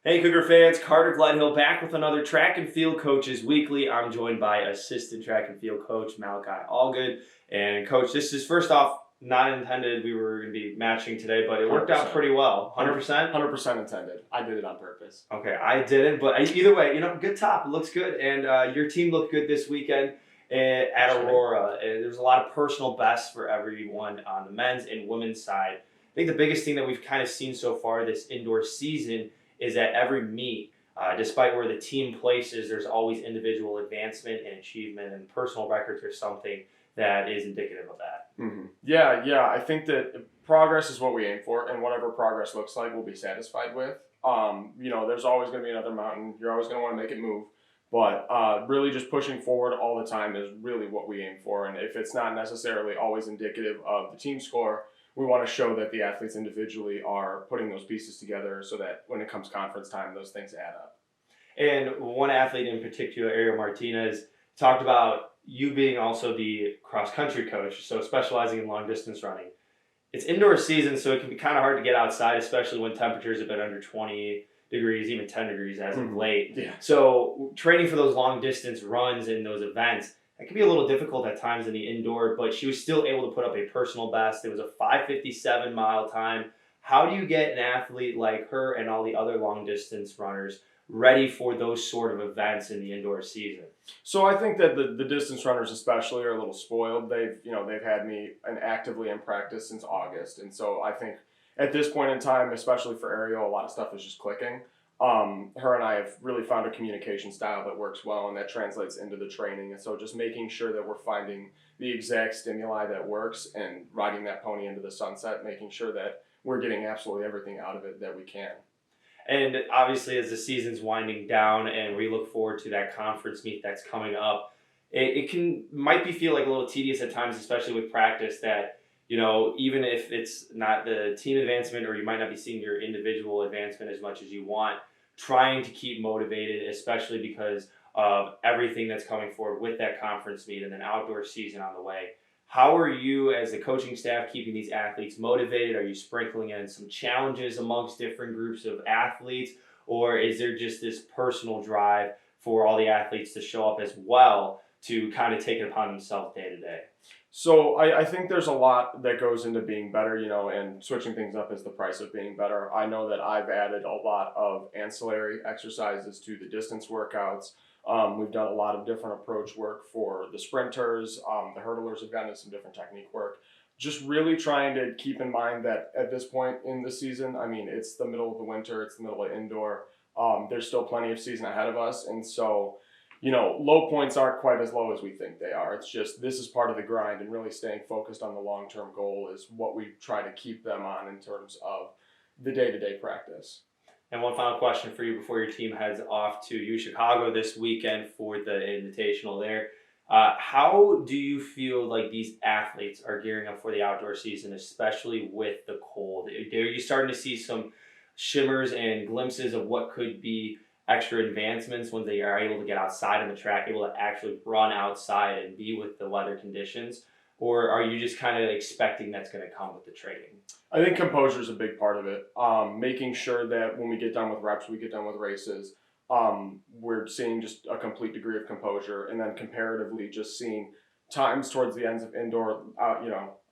Hey Cougar fans, Carter Gledhill back with another Track and Field Coaches Weekly. I'm joined by assistant track and field coach Malachi Allgood. And coach, this is first off not intended. We were going to be matching today, but it worked out pretty well. 100%? 100% intended. I did it on purpose. Okay, I didn't, but either way, good top. It looks good. And your team looked good this weekend at Aurora. And there's a lot of personal bests for everyone on the men's and women's side. I think the biggest thing that we've kind of seen so far this indoor season is that every meet, despite where the team places, there's always individual advancement and achievement, and personal records are something that is indicative of that. Mm-hmm. Yeah. I think that progress is what we aim for, and whatever progress looks like, we'll be satisfied with. There's always going to be another mountain. You're always going to want to make it move. But really just pushing forward all the time is really what we aim for. And if it's not necessarily always indicative of the team score, we want to show that the athletes individually are putting those pieces together so that when it comes conference time, those things add up. And one athlete in particular, Ariel Martinez, talked about you being also the cross-country coach, so specializing in long-distance running. It's indoor season, so it can be kind of hard to get outside, especially when temperatures have been under 20 degrees, even 10 degrees as of late. Yeah. So training for those long-distance runs in those events, it can be a little difficult at times in the indoor, but she was still able to put up a personal best. It was a 5:57 mile time. How do you get an athlete like her and all the other long distance runners ready for those sort of events in the indoor season? So I think that the distance runners especially are a little spoiled. They've had me actively in practice since August, and so I think at this point in time, especially for Ariel, a lot of stuff is just clicking. Her and I have really found a communication style that works well, and that translates into the training. And so just making sure that we're finding the exact stimuli that works and riding that pony into the sunset, making sure that we're getting absolutely everything out of it that we can. And obviously, as the season's winding down and we look forward to that conference meet that's coming up, it might feel like a little tedious at times, especially with practice, that even if it's not the team advancement or you might not be seeing your individual advancement as much as you want, trying to keep motivated, especially because of everything that's coming forward with that conference meet and then outdoor season on the way. How are you as the coaching staff keeping these athletes motivated? Are you sprinkling in some challenges amongst different groups of athletes, or is there just this personal drive for all the athletes to show up as well to kind of take it upon themselves day to day? So I think there's a lot that goes into being better, and switching things up is the price of being better. I know that I've added a lot of ancillary exercises to the distance workouts. We've done a lot of different approach work for the sprinters. The hurdlers have gotten into some different technique work. Just really trying to keep in mind that at this point in the season, it's the middle of the winter, it's the middle of indoor. There's still plenty of season ahead of us, and so low points aren't quite as low as we think they are. It's just this is part of the grind, and really staying focused on the long-term goal is what we try to keep them on in terms of the day-to-day practice. And one final question for you before your team heads off to UC Chicago this weekend for the Invitational there. How do you feel like these athletes are gearing up for the outdoor season, especially with the cold? Are you starting to see some shimmers and glimpses of what could be extra advancements when they are able to get outside on the track, able to actually run outside and be with the weather conditions? Or are you just kind of expecting that's going to come with the training? I think composure is a big part of it. Making sure that when we get done with reps, we get done with races, we're seeing just a complete degree of composure, and then comparatively just seeing times towards the ends of indoor,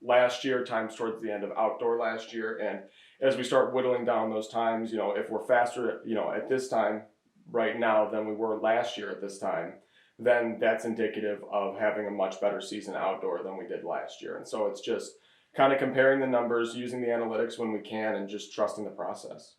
last year, times towards the end of outdoor last year. And as we start whittling down those times, if we're faster, at this time right now than we were last year at this time, then that's indicative of having a much better season outdoor than we did last year. And so it's just kind of comparing the numbers, using the analytics when we can, and just trusting the process.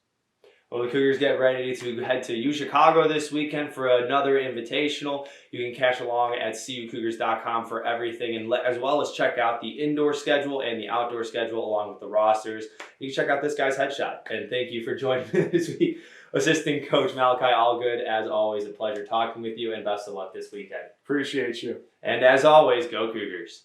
Well, the Cougars get ready to head to UC Chicago this weekend for another invitational. You can catch along at cucougars.com for everything, and as well as check out the indoor schedule and the outdoor schedule along with the rosters. You can check out this guy's headshot. And thank you for joining me this week, assistant coach Malachi Allgood. As always, a pleasure talking with you, and best of luck this weekend. Appreciate you. And as always, go Cougars.